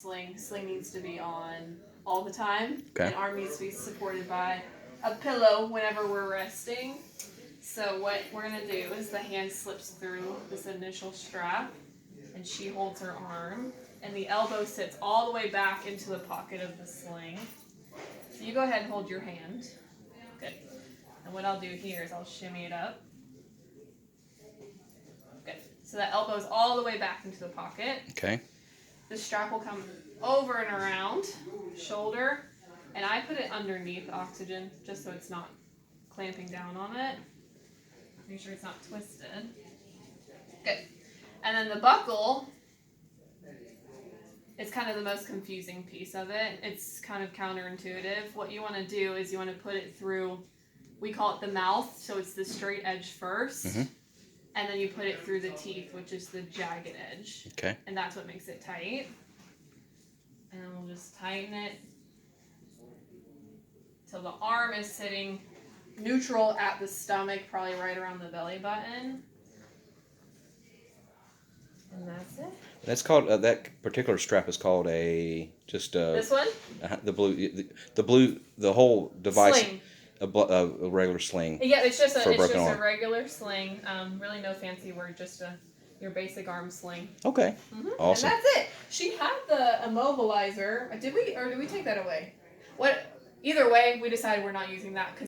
Sling. Sling needs to be on all the time. Okay. And arm needs to be supported by a pillow whenever we're resting. So what we're going to do is the hand slips through this initial strap and she holds her arm and the elbow sits all the way back into the pocket of the sling. So you go ahead and hold your hand. Good. And what I'll do here is I'll shimmy it up. Good. So that elbow's all the way back into the pocket. Okay. The strap will come over and around, shoulder, and I put it underneath oxygen just so it's not clamping down on it. Make sure it's not twisted. Good. And then the buckle is kind of the most confusing piece of it. It's kind of counterintuitive. What you want to do is you want to put it through, we call it the mouth, so it's the straight edge first. Mm-hmm. And then you put it through the teeth, which is the jagged edge. Okay. And that's what makes it tight. And then we'll just tighten it till the arm is sitting neutral at the stomach, probably right around the belly button. And that's it. That's called that particular strap is called This one? the blue the whole device. Sling. A regular sling. Yeah, it's just a regular sling. Really no fancy word, just your basic arm sling. Okay. Mm-hmm. Awesome. And that's it. She had the immobilizer. Did we take that away? Either way, we decided we're not using that because